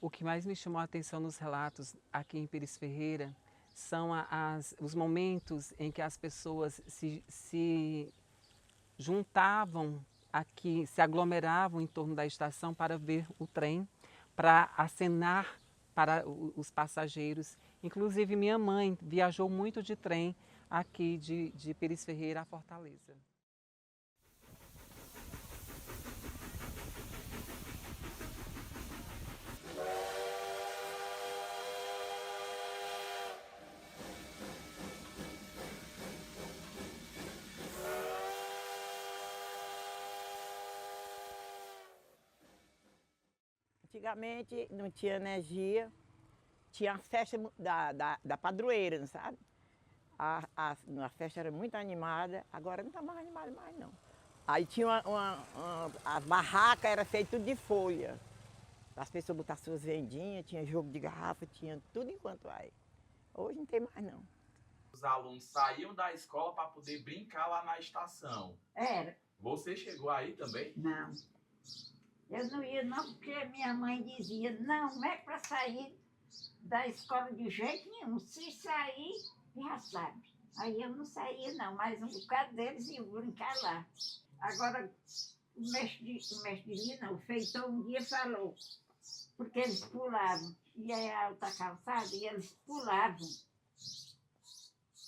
O que mais me chamou a atenção nos relatos aqui em Pires Ferreira são os momentos em que as pessoas se juntavam aqui, se aglomeravam em torno da estação para ver o trem, para acenar para os passageiros. Inclusive, minha mãe viajou muito de trem aqui de Pires Ferreira a Fortaleza. Antigamente não tinha energia, tinha a festa da padroeira, não sabe? A festa era muito animada, agora não está mais animada mais não. Aí tinha a barraca era feita tudo de folha. As pessoas botavam suas vendinhas, tinha jogo de garrafa, tinha tudo enquanto aí. Hoje não tem mais não. Os alunos saíam da escola para poder brincar lá na estação. Era. Você chegou aí também? Não. Eu não ia não, porque minha mãe dizia, não é para sair da escola de jeito nenhum. Se sair, já sabe. Aí eu não saía não, mas um bocado deles iam brincar lá. Agora, o mestre de não, o feitor um dia falou, porque eles pulavam. E é alta calçada, e eles pulavam.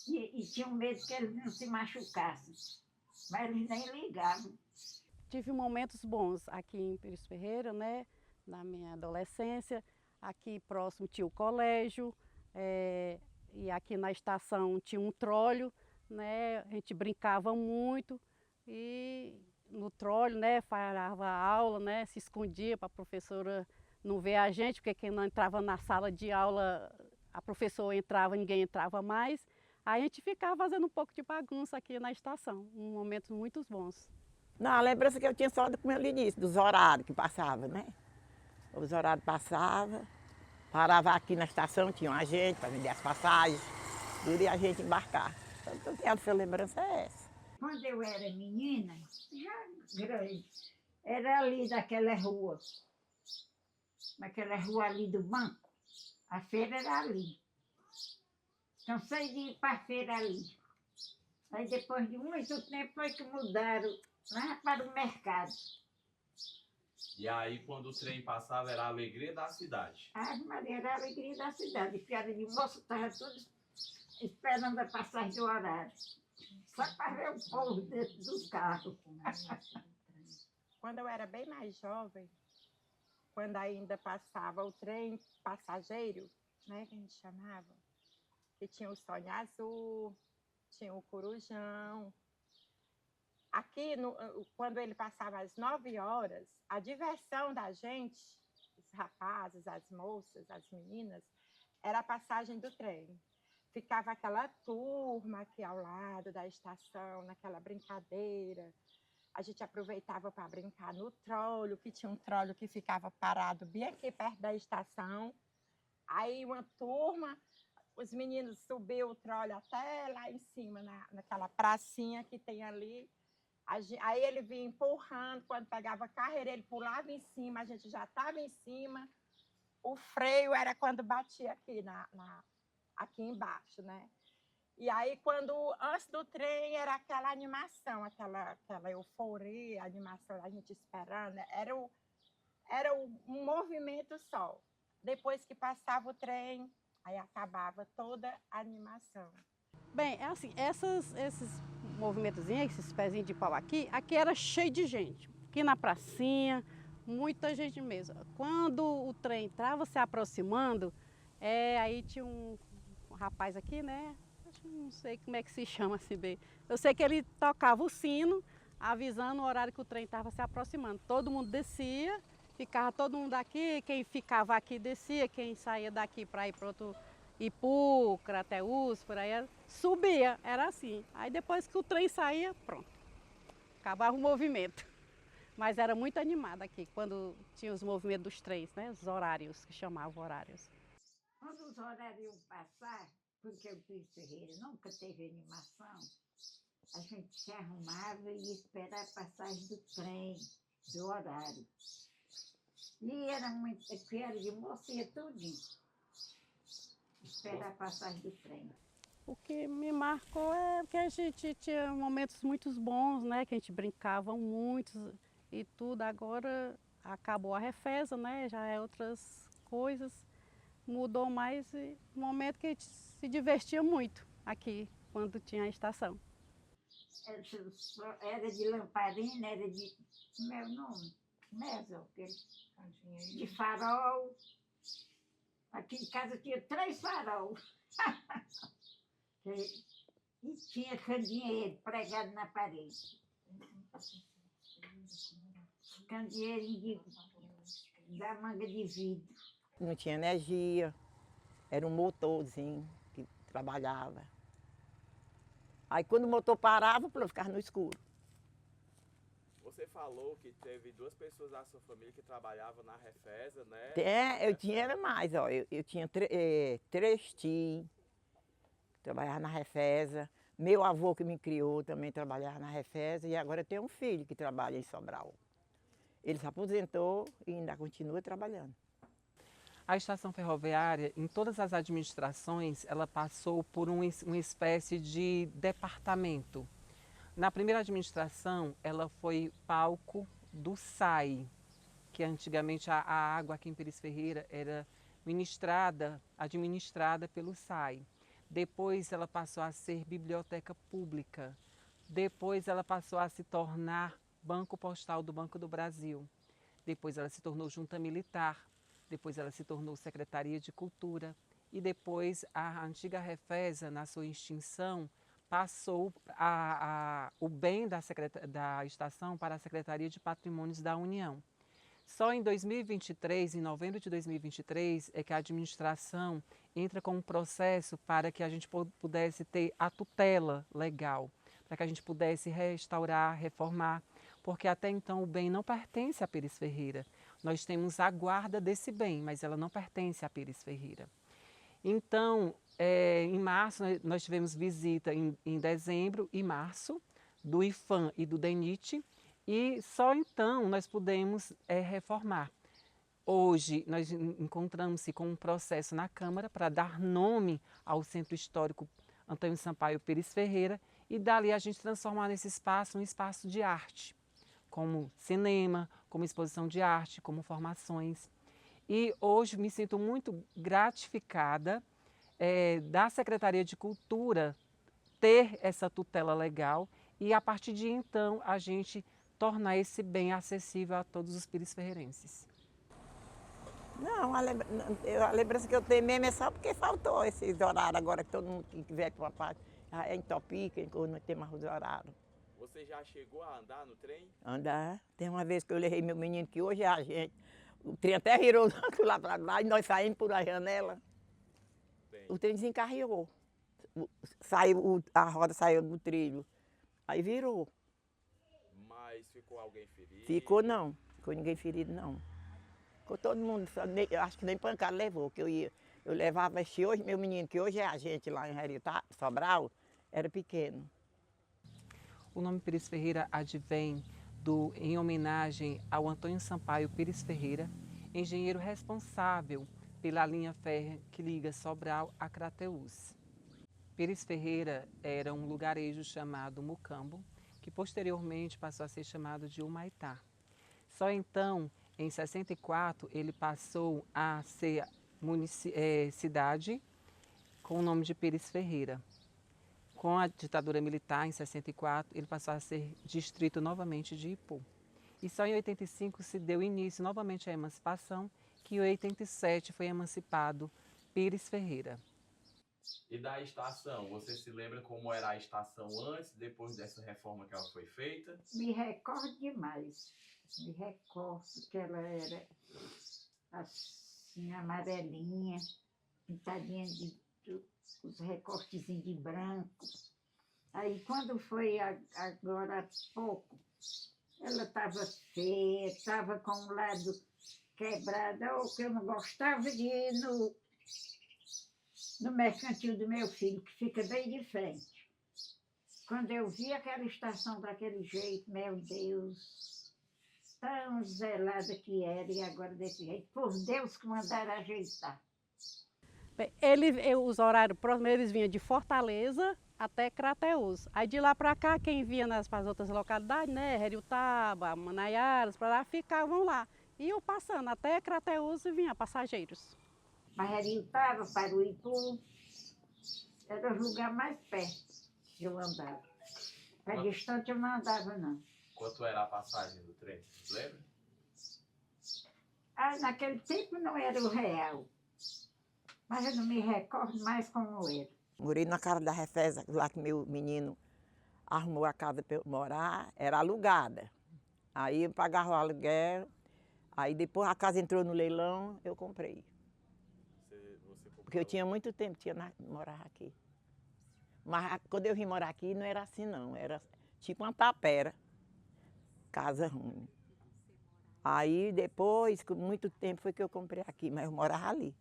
E tinham medo que eles não se machucassem. Mas eles nem ligavam. Tive momentos bons aqui em Pires Ferreira, né? Na minha adolescência. Aqui próximo tinha o colégio, e aqui na estação tinha um tróleo, né? A gente brincava muito e no tróleo, né? Parava a aula, né? Se escondia para a professora não ver a gente, porque quem não entrava na sala de aula, a professora entrava, ninguém entrava mais. Aí a gente ficava fazendo um pouco de bagunça aqui na estação, momentos muito bons. Não, a lembrança que eu tinha só do como eu lhe disse, dos horários que passavam, né? Os horários passavam, parava aqui na estação, tinha um agente para vender as passagens, tudo e a gente embarcar. Então, o que eu tenho de lembrança é essa. Quando eu era menina, já grande, era ali daquela rua, naquela rua ali do banco, a feira era ali. Cansei de ir para a feira ali. Aí depois de muito tempo foi que mudaram lá para o mercado. E aí, quando o trem passava, era a alegria da cidade. A Maria era a alegria da cidade. Fiada de moço estava todos esperando a passagem do horário. Só para ver o povo dentro dos carros. Quando eu era bem mais jovem, quando ainda passava o trem passageiro, né, que a gente chamava, que tinha o Sonho Azul, tinha o Corujão. Aqui, quando ele passava às 9 horas, a diversão da gente, os rapazes, as moças, as meninas, era a passagem do trem. Ficava aquela turma aqui ao lado da estação, naquela brincadeira. A gente aproveitava para brincar no trolho, que tinha um trolho que ficava parado bem aqui perto da estação. Aí uma turma, os meninos subiam o trolho até lá em cima, naquela pracinha que tem ali. Aí ele vinha empurrando, quando pegava carreira, ele pulava em cima, a gente já estava em cima. O freio era quando batia aqui, aqui embaixo, né? E aí, antes do trem, era aquela animação, aquela euforia, a animação, a gente esperando, era um movimento só. Depois que passava o trem, aí acabava toda a animação. Bem, é assim, esses movimentozinhos, esses pezinhos de pau aqui era cheio de gente. Aqui na pracinha, muita gente mesmo. Quando o trem entrava se aproximando, aí tinha um rapaz aqui, né? Não sei como é que se chama assim bem. Eu sei que ele tocava o sino, avisando o horário que o trem estava se aproximando. Todo mundo descia, ficava todo mundo aqui, quem ficava aqui descia, quem saía daqui para ir para outro Ipu, Crateús, por aí, subia, era assim. Aí depois que o trem saía, pronto, acabava o movimento. Mas era muito animado aqui, quando tinha os movimentos dos trens, né? Os horários, que chamavam horários. Quando os horários iam passar, porque o Pires Ferreira nunca teve animação, a gente se arrumava e ia esperar a passagem do trem, do horário. E era muito, que era de moça, ia tudinho. Esperar a passagem do trem. O que me marcou é que a gente tinha momentos muito bons, né? Que a gente brincava muito e tudo. Agora acabou a Refesa, né? Já é outras coisas. Mudou mais e um momento que a gente se divertia muito aqui, quando tinha a estação. Era de lamparina, era de. Como é o nome? Mesmo, de farol. Aqui em casa tinha 3 farol. E tinha candeeiro pregado na parede. Candeeirinho da manga de vidro. Não tinha energia, era um motorzinho que trabalhava. Aí quando o motor parava, eu ficava no escuro. Você falou que teve 2 pessoas da sua família que trabalhavam na Refesa, né? Eu tinha era mais, ó. Eu tinha 3 tios que trabalhavam na Refesa. Meu avô que me criou também trabalhava na Refesa. E agora eu tenho um filho que trabalha em Sobral. Ele se aposentou e ainda continua trabalhando. A estação ferroviária, em todas as administrações, ela passou por uma espécie de departamento. Na primeira administração, ela foi palco do SAI, que antigamente a água aqui em Pires Ferreira era administrada pelo SAI. Depois ela passou a ser biblioteca pública. Depois ela passou a se tornar Banco Postal do Banco do Brasil. Depois ela se tornou Junta Militar. Depois ela se tornou Secretaria de Cultura. E depois a antiga Refesa, na sua extinção, passou o bem da estação para a Secretaria de Patrimônios da União. Só em 2023, em novembro de 2023, é que a administração entra com um processo para que a gente pudesse ter a tutela legal, para que a gente pudesse restaurar, reformar, porque até então o bem não pertence a Pires Ferreira. Nós temos a guarda desse bem, mas ela não pertence a Pires Ferreira. Então, em março, nós tivemos visita em dezembro e março do IFAM e do DENIT, e só então nós pudemos reformar. Hoje, nós encontramos-se com um processo na Câmara para dar nome ao Centro Histórico Antônio Sampaio Pires Ferreira e dali a gente transformar nesse espaço um espaço de arte, como cinema, como exposição de arte, como formações. E hoje me sinto muito gratificada da Secretaria de Cultura ter essa tutela legal e a partir de então a gente tornar esse bem acessível a todos os pires ferreirenses. Não, a lembrança que eu tenho mesmo é só porque faltou esses horários agora que todo mundo que vier para uma parte é entopica, não tem mais os horários. Você já chegou a andar no trem? Andar. Tem uma vez que eu levei meu menino, que hoje é a gente. O trem até virou lá para lá e nós saímos por a janela. Bem, O trem desencarrilhou. A roda saiu do trilho. Aí virou. mas ficou alguém ferido? Ficou não. Ficou ninguém ferido não. Ficou todo mundo, acho que nem pancada levou, que eu levava hoje, meu menino, que hoje é a gente lá em Heritá, Sobral, era pequeno. O nome Pires Ferreira advém em homenagem ao Antônio Sampaio Pires Ferreira, engenheiro responsável pela linha férrea que liga Sobral a Crateús. Pires Ferreira era um lugarejo chamado Mucambo, que posteriormente passou a ser chamado de Humaitá. Só então, em 64, ele passou a ser cidade com o nome de Pires Ferreira. Com a ditadura militar, em 64, ele passou a ser distrito novamente de Ipu. E só em 85 se deu início novamente à emancipação, que em 87 foi emancipado Pires Ferreira. E da estação, você se lembra como era a estação antes, depois dessa reforma que ela foi feita? Me recordo demais. Me recordo que ela era assim, amarelinha, pintadinha os recortezinhos de branco. Aí quando foi agora há pouco, ela estava feia, estava com um lado quebrado, que eu não gostava de ir no mercantil do meu filho, que fica bem de frente. Quando eu vi aquela estação daquele jeito, meu Deus, tão zelada que era e agora desse jeito. Por Deus que mandaram ajeitar. Bem, os horários próximos, eles vinham de Fortaleza até Crateús. Aí de lá para cá, quem vinha para as outras localidades, né, Heriutaba, Manaiaras, para lá, ficavam lá. Iam passando até Crateús e vinha passageiros. Heriutaba, Paruipu, era o lugar mais perto que eu andava. Para distante eu não andava, não. Quanto era a passagem do trem? Lembra? Ah, naquele tempo não era o real. Mas eu não me recordo mais como era. Morei na casa da Refesa, lá que meu menino arrumou a casa para eu morar, era alugada. Aí eu pagava o aluguel, aí depois a casa entrou no leilão, eu comprei. Você comprou... Porque eu tinha muito tempo que morava aqui. Mas quando eu vim morar aqui não era assim não, era tipo uma tapera, casa ruim. Aí depois, com muito tempo, foi que eu comprei aqui, mas eu morava ali.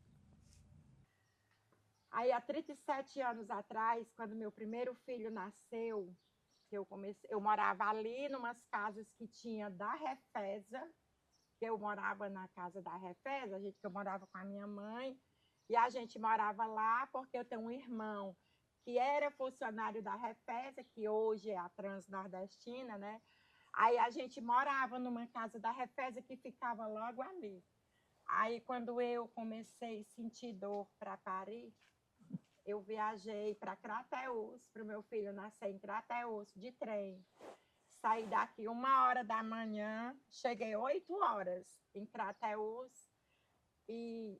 Aí, há 37 anos atrás, quando meu primeiro filho nasceu, eu morava ali, numas casas que tinha da Refesa, que eu morava na casa da Refesa, que eu morava com a minha mãe, e a gente morava lá porque eu tenho um irmão que era funcionário da Refesa, que hoje é a Transnordestina, né? Aí a gente morava numa casa da Refesa que ficava logo ali. Aí, quando eu comecei a sentir dor para parir, eu viajei para Crateús, para o meu filho nascer em Crateús, de trem. Saí daqui 1h da manhã, cheguei 8 horas em Crateús. E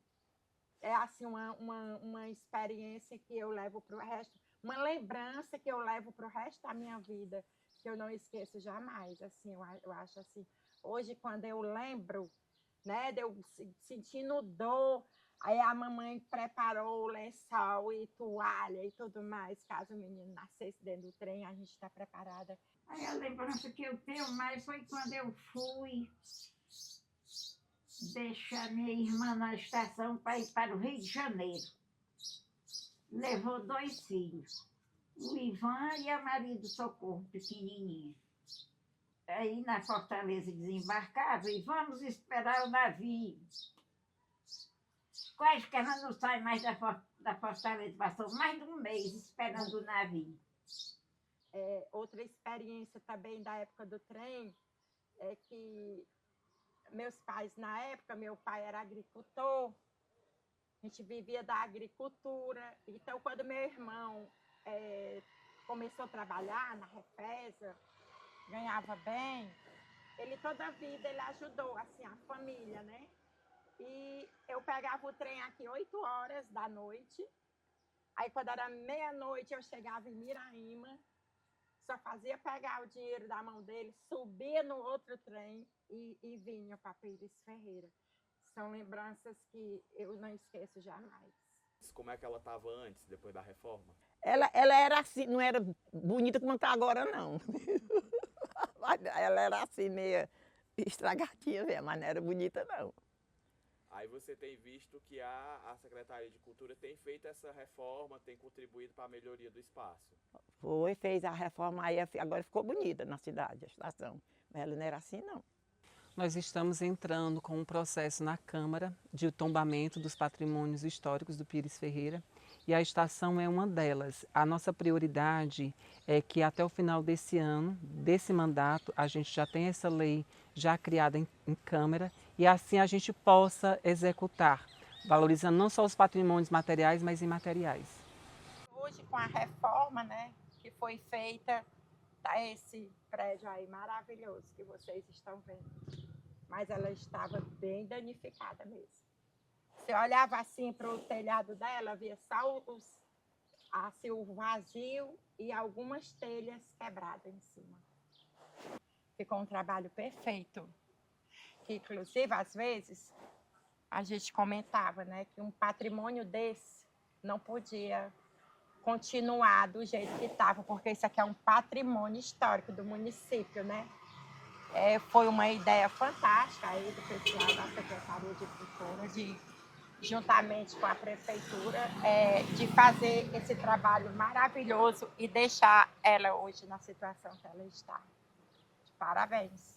é assim uma experiência que eu levo para o resto, uma lembrança que eu levo para o resto da minha vida, que eu não esqueço jamais. Assim, eu acho assim, hoje quando eu lembro, né, de eu sentindo dor, aí a mamãe preparou o lençol e toalha e tudo mais, caso o menino nascesse dentro do trem, a gente está preparada. Aí a lembrança que eu tenho mais foi quando eu fui deixar minha irmã na estação para ir para o Rio de Janeiro. Levou 2 filhos, o Ivan e a Maria do Socorro, pequenininha. Aí na Fortaleza desembarcava e vamos esperar o navio. Quase que ela não sai mais da Fortaleza, passou mais de 1 mês esperando o navio. Outra experiência também da época do trem é que meus pais, na época, meu pai era agricultor, a gente vivia da agricultura. Então, quando meu irmão começou a trabalhar na Refesa, ganhava bem, ele toda a vida ele ajudou assim, a família, né? E eu pegava o trem aqui 8 horas da noite, aí quando era meia-noite eu chegava em Miraíma, só fazia pegar o dinheiro da mão dele, subia no outro trem e vinha para Pires Ferreira. São lembranças que eu não esqueço jamais. Como é que ela estava antes, depois da reforma? Ela era assim, não era bonita como está agora, não. Ela era assim, meio estragadinha mesmo, mas não era bonita, não. Aí você tem visto que a Secretaria de Cultura tem feito essa reforma, tem contribuído para a melhoria do espaço. Fez a reforma, aí agora ficou bonita na cidade, a estação. Mas ela não era assim, não. Nós estamos entrando com um processo na Câmara de tombamento dos patrimônios históricos do Pires Ferreira e a estação é uma delas. A nossa prioridade é que até o final desse ano, desse mandato, a gente já tenha essa lei já criada em Câmara e assim a gente possa executar, valorizando não só os patrimônios materiais, mas imateriais. Hoje, com a reforma, né, que foi feita, tá esse prédio aí maravilhoso que vocês estão vendo. Mas ela estava bem danificada mesmo. Você olhava assim para o telhado dela, via só o vazio e algumas telhas quebradas em cima. Ficou um trabalho perfeito. Que, inclusive, às vezes, a gente comentava, né, que um patrimônio desse não podia continuar do jeito que estava, porque isso aqui é um patrimônio histórico do município, né? Foi uma ideia fantástica aí do pessoal da Secretaria de Cultura, juntamente com a Prefeitura, de fazer esse trabalho maravilhoso e deixar ela hoje na situação que ela está. Parabéns!